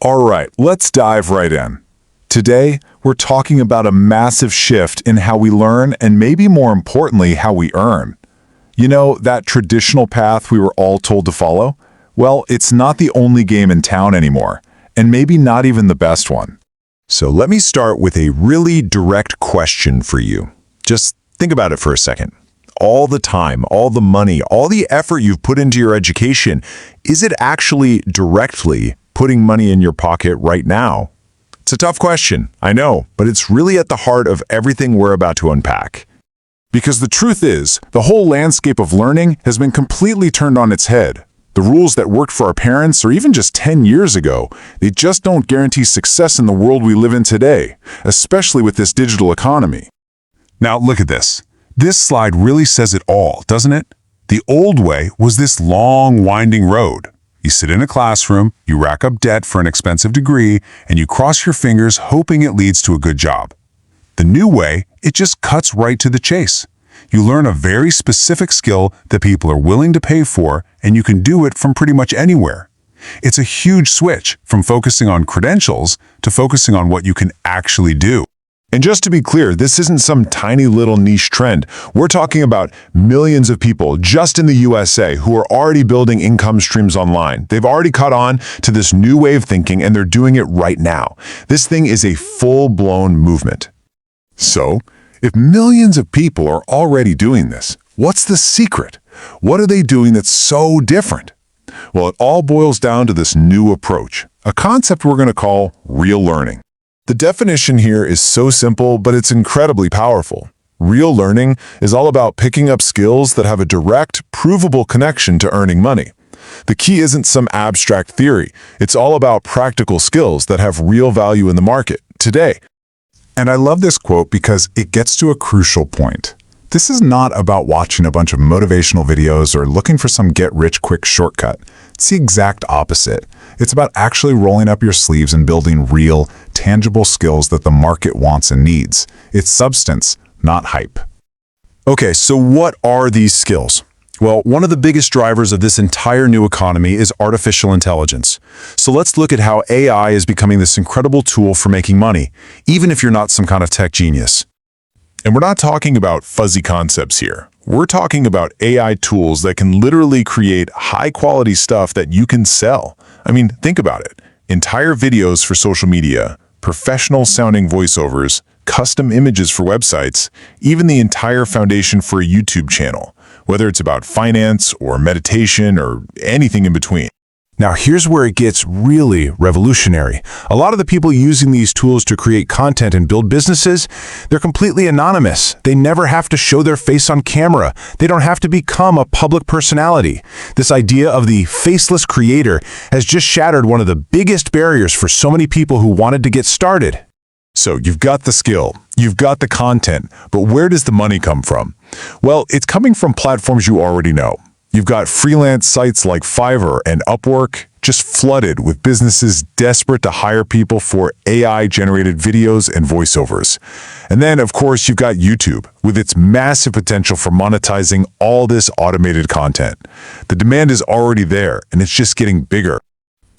All right, let's dive right in. Today, we're talking about a massive shift in how we learn and maybe more importantly, how we earn. You know, that traditional path we were all told to follow? Well, it's not the only game in town anymore, and maybe not even the best one. So let me start with a really direct question for you. Just think about it for a second. All the time, all the money, all the effort you've put into your education, is it actually directly putting money in your pocket right now? It's a tough question, I know, but it's really at the heart of everything we're about to unpack. Because the truth is, the whole landscape of learning has been completely turned on its head. The rules that worked for our parents or even just 10 years ago, they just don't guarantee success in the world we live in today, especially with this digital economy. Now look at this. This slide really says it all, doesn't it? The old way was this long, winding road. You sit in a classroom, you rack up debt for an expensive degree, and you cross your fingers hoping it leads to a good job. The new way, it just cuts right to the chase. You learn a very specific skill that people are willing to pay for, and you can do it from pretty much anywhere. It's a huge switch from focusing on credentials to focusing on what you can actually do. And just to be clear, this isn't some tiny little niche trend. We're talking about millions of people just in the USA who are already building income streams online. They've already caught on to this new way of thinking, and they're doing it right now. This thing is a full-blown movement. So, if millions of people are already doing this, what's the secret? What are they doing that's so different? Well, it all boils down to this new approach, a concept we're going to call real learning. The definition here is so simple, but it's incredibly powerful. Real learning is all about picking up skills that have a direct, provable connection to earning money. The key isn't some abstract theory. It's all about practical skills that have real value in the market today. And I love this quote because it gets to a crucial point. This is not about watching a bunch of motivational videos or looking for some get-rich-quick shortcut. It's the exact opposite. It's about actually rolling up your sleeves and building real, tangible skills that the market wants and needs. It's substance, not hype. Okay, so what are these skills? Well, one of the biggest drivers of this entire new economy is artificial intelligence. So let's look at how AI is becoming this incredible tool for making money, even if you're not some kind of tech genius. And we're not talking about fuzzy concepts here. We're talking about AI tools that can literally create high-quality stuff that you can sell. I mean, think about it. Entire videos for social media, professional-sounding voiceovers, custom images for websites, even the entire foundation for a YouTube channel, whether it's about finance or meditation or anything in between. Now, here's where it gets really revolutionary. A lot of the people using these tools to create content and build businesses, they're completely anonymous. They never have to show their face on camera. They don't have to become a public personality. This idea of the faceless creator has just shattered one of the biggest barriers for so many people who wanted to get started. So you've got the skill, you've got the content, but where does the money come from? Well, it's coming from platforms you already know. You've got freelance sites like Fiverr and Upwork just flooded with businesses desperate to hire people for AI-generated videos and voiceovers. And then, of course, you've got YouTube with its massive potential for monetizing all this automated content. The demand is already there, and it's just getting bigger.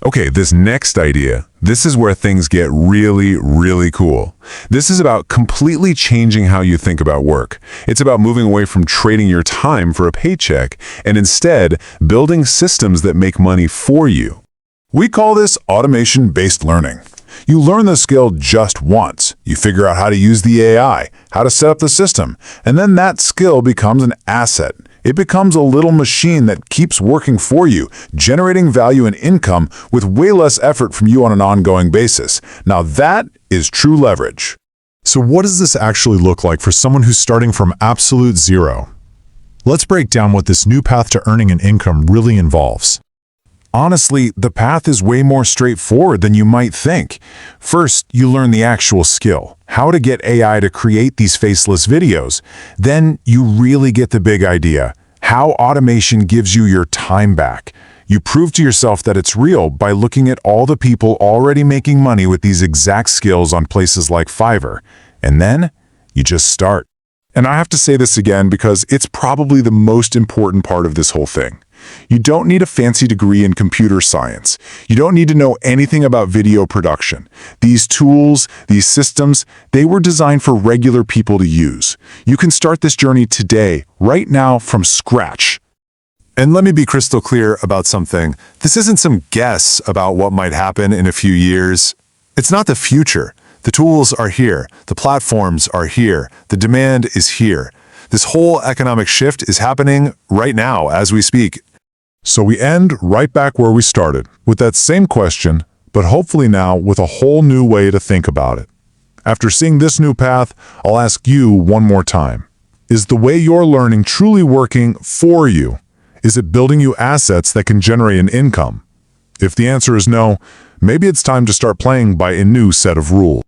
Okay, this next idea, this is where things get really, really cool. This is about completely changing how you think about work. It's about moving away from trading your time for a paycheck and instead building systems that make money for you. We call this automation-based learning. You learn the skill just once. You figure out how to use the AI, how to set up the system, and then that skill becomes an asset. It becomes a little machine that keeps working for you, generating value and income with way less effort from you on an ongoing basis. Now that is true leverage. So what does this actually look like for someone who's starting from absolute zero? Let's break down what this new path to earning an income really involves. Honestly, the path is way more straightforward than you might think. First, you learn the actual skill, how to get AI to create these faceless videos. Then you really get the big idea, how automation gives you your time back. You prove to yourself that it's real by looking at all the people already making money with these exact skills on places like Fiverr. And then you just start. And I have to say this again because it's probably the most important part of this whole thing. You don't need a fancy degree in computer science. You don't need to know anything about video production. These tools, these systems, they were designed for regular people to use. You can start this journey today, right now, from scratch. And let me be crystal clear about something. This isn't some guess about what might happen in a few years. It's not the future. The tools are here. The platforms are here. The demand is here. This whole economic shift is happening right now as we speak. So we end right back where we started, with that same question, but hopefully now with a whole new way to think about it. After seeing this new path, I'll ask you one more time. Is the way you're learning truly working for you? Is it building you assets that can generate an income? If the answer is no, maybe it's time to start playing by a new set of rules.